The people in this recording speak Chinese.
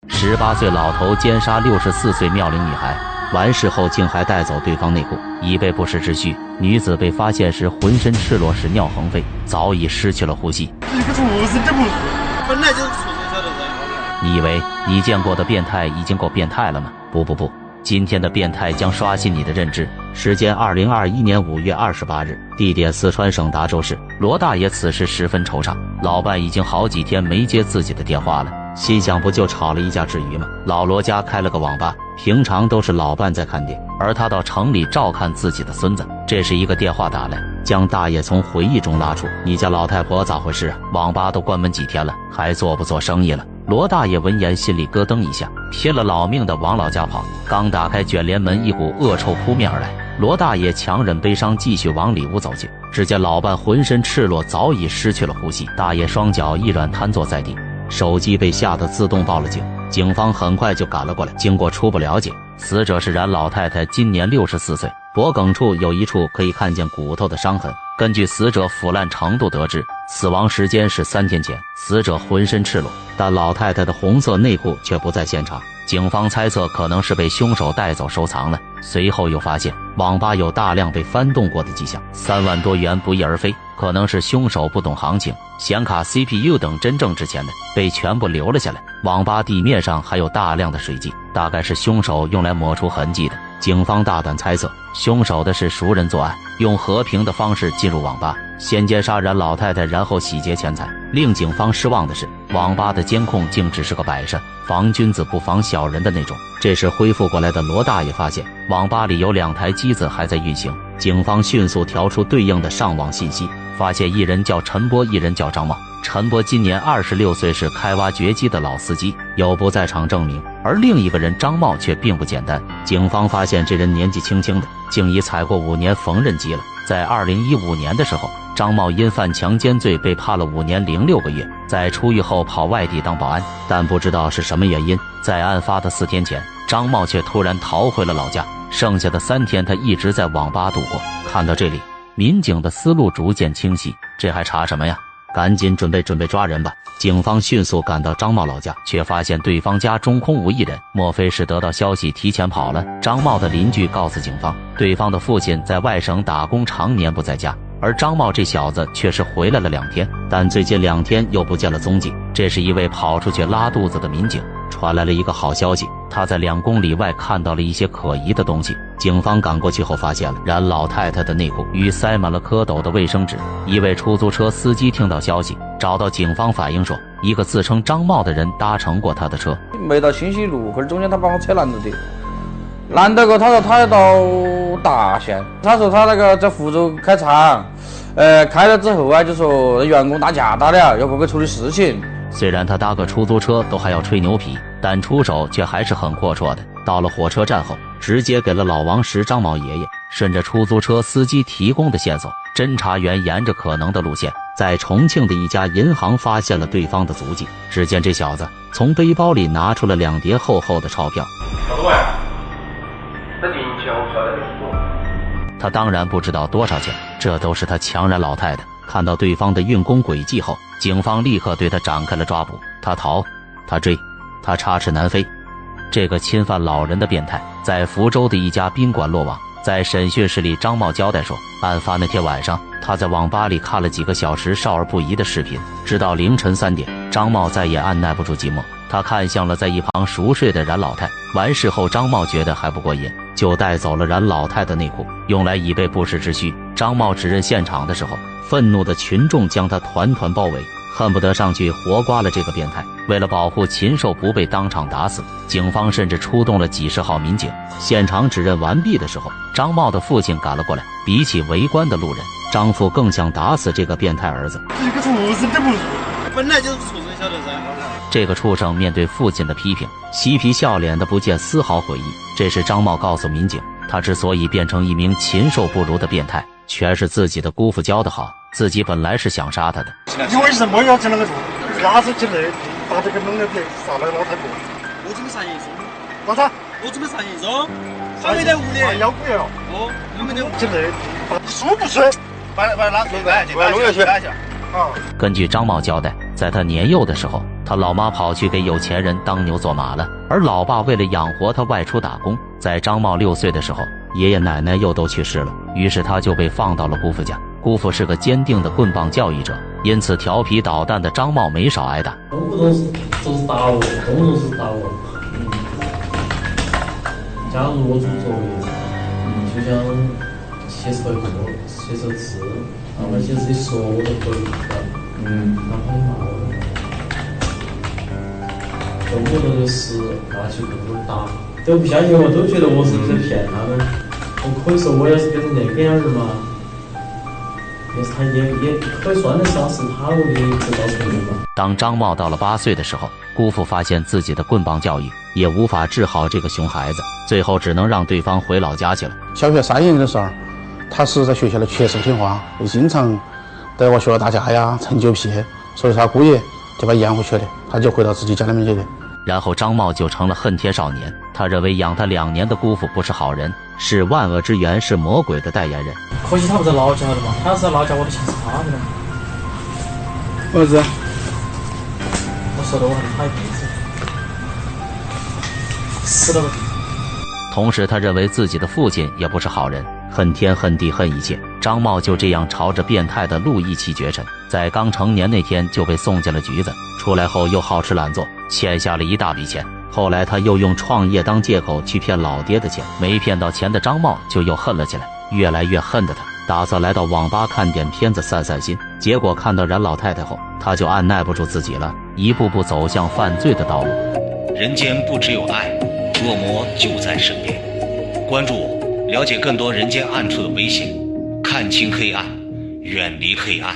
18岁老头奸杀64岁妙龄女孩，完事后竟还带走对方内裤，以备不时之需。女子被发现时浑身赤裸，屎尿横飞，早已失去了呼吸。你个畜生，这不是本来就是畜生晓得噻。你以为你见过的变态已经够变态了吗？不，今天的变态将刷新你的认知。时间2021年5月28日，地点四川省达州市。罗大爷此时十分惆怅，老伴已经好几天没接自己的电话了，心想不就吵了一架至于吗？老罗家开了个网吧，平常都是老伴在看店，而他到城里照看自己的孙子。这时一个电话打来，将大爷从回忆中拉出。你家老太婆咋回事啊？网吧都关门几天了，还做不做生意了？罗大爷闻言心里咯噔一下，拼了老命的往老家跑。刚打开卷帘门，一股恶臭扑面而来。罗大爷强忍悲伤，继续往里屋走去。只见老伴浑身赤裸，早已失去了呼吸。大爷双脚一软，瘫坐在地，手机被吓得自动报了警。警方很快就赶了过来。经过初步了解，死者是冉老太太，今年64岁，脖颈处有一处可以看见骨头的伤痕。根据死者腐烂程度得知，死亡时间是3天前。死者浑身赤裸，但老太太的红色内裤却不在现场。警方猜测可能是被凶手带走收藏了。随后又发现网吧有大量被翻动过的迹象，3万多元不翼而飞，可能是凶手不懂行情，显卡、CPU 等真正值钱的被全部留了下来。网吧地面上还有大量的水迹，大概是凶手用来抹除痕迹的。警方大胆猜测，凶手的是熟人作案，用和平的方式进入网吧，先奸杀冉老太太，然后洗劫钱财。令警方失望的是，网吧的监控竟只是个摆设，防君子不防小人的那种。这时恢复过来的罗大爷发现网吧里有2台机子还在运行，警方迅速调出对应的上网信息，发现一人叫陈波，一人叫张茂。陈波今年26岁，是开挖掘机的老司机，有不在场证明，而另一个人张茂却并不简单。警方发现这人年纪轻轻的，竟已踩过5年缝纫机了。在2015年的时候，张茂因犯强奸罪被判了5年零6个月，在出狱后跑外地当保安，但不知道是什么原因，在案发的4天前，张茂却突然逃回了老家，剩下的3天他一直在网吧度过。看到这里，民警的思路逐渐清晰，这还查什么呀？赶紧准备抓人吧！警方迅速赶到张茂老家，却发现对方家中空无一人，莫非是得到消息提前跑了？张茂的邻居告诉警方，对方的父亲在外省打工，常年不在家，而张茂这小子却是回来了2天，但最近2天又不见了踪迹。这是一位跑出去拉肚子的民警传来了一个好消息，他在2公里外看到了一些可疑的东西。警方赶过去后，发现了冉老太太的内裤与塞满了蝌蚪的卫生纸。一位出租车司机听到消息，找到警方反映说，一个自称张茂的人搭乘过他的车。没到新西路，或者中间他把我车拦着的，拦到过，他说他要到达县，他说他那个在福州开厂，开了之后啊，就说员工打架打了，要过去处理事情。虽然他搭个出租车都还要吹牛皮，但出手却还是很阔绰的。到了火车站后，直接给了老王石张茂爷爷。顺着出租车司机提供的线索，侦查员沿着可能的路线，在重庆的一家银行发现了对方的足迹。只见这小子从背包里拿出了2叠厚厚的钞票。他当然不知道多少钱，这都是他强冉老太太。看到对方的运工轨迹后，警方立刻对他展开了抓捕。他逃，他追，他插翅难飞。这个侵犯老人的变态在福州的一家宾馆落网。在审讯室里，张茂交代说，案发那天晚上，他在网吧里看了几个小时少儿不宜的视频，直到凌晨3点。张茂再也按耐不住寂寞，他看向了在一旁熟睡的冉老太。完事后，张茂觉得还不过瘾，就带走了冉老太的内裤，用来以备不时之需。张茂指认现场的时候，愤怒的群众将他团团包围，恨不得上去活刮了这个变态。为了保护禽兽不被当场打死，警方甚至出动了几十号民警。现场指认完毕的时候，张茂的父亲赶了过来。比起围观的路人，张父更想打死这个变态儿子。这个畜生，这不是本来就是畜生晓得噻。这个畜生面对父亲的批评，嬉皮笑脸的，不见丝毫悔意。这时张茂告诉民警，他之所以变成一名禽兽不如的变态，全是自己的姑父教得好，自己本来是想杀他的。你为什么要这样做？压着进来把这个弄了别杀了老太婆。我准备上验收。啥子？我准备上验收。还没在屋里。要不要？哦，你们的进来，你舒不舒？把拿出来，弄下去。啊。根据张茂交代，在他年幼的时候，他老妈跑去给有钱人当牛做马了，而老爸为了养活他外出打工。在张茂6岁的时候，爷爷奶奶又都去世了，于是他就被放到了姑父家。姑父是个坚定的棍棒教育者，因此调皮捣蛋的张茂没少挨打。动不动是打我，动不动是打我。假如我做作业，就像写手字，哪怕写自己说我都可以的，哪怕你骂我，动不动就是拿起棍棍打，都不相信我，都觉得我是不是骗他们。我可以说我要是变成那个样儿嘛，但是他也可以算得上是他我的制造成功吧。当张茂到了8岁的时候，姑父发现自己的棍棒教育也无法治好这个熊孩子，最后只能让对方回老家去了。小学3年的时候，他是在学校的缺失听话，又经常在我学校打架呀、成就屁，所以他姑爷就把他养回去了，他就回到自己家里面去了。然后张茂就成了恨天少年，他认为养他2年的姑父不是好人，是万恶之源，是魔鬼的代言人。可惜他不在老家了嘛，他要是在老家，我都想死他的了。儿子，我说的我恨他一辈子，死了吧。同时他认为自己的父亲也不是好人，恨天恨地恨一切。张茂就这样朝着变态的路一起绝尘，在刚成年那天就被送进了局子，出来后又好吃懒做，欠下了一大笔钱。后来他又用创业当借口去骗老爹的钱，没骗到钱的张茂就又恨了起来，越来越恨的他打算来到网吧看点片子散散心，结果看到冉老太太后，他就按耐不住自己了，一步步走向犯罪的道路。人间不只有爱，恶魔就在身边。关注我，了解更多人间暗处的危险，看清黑暗，远离黑暗。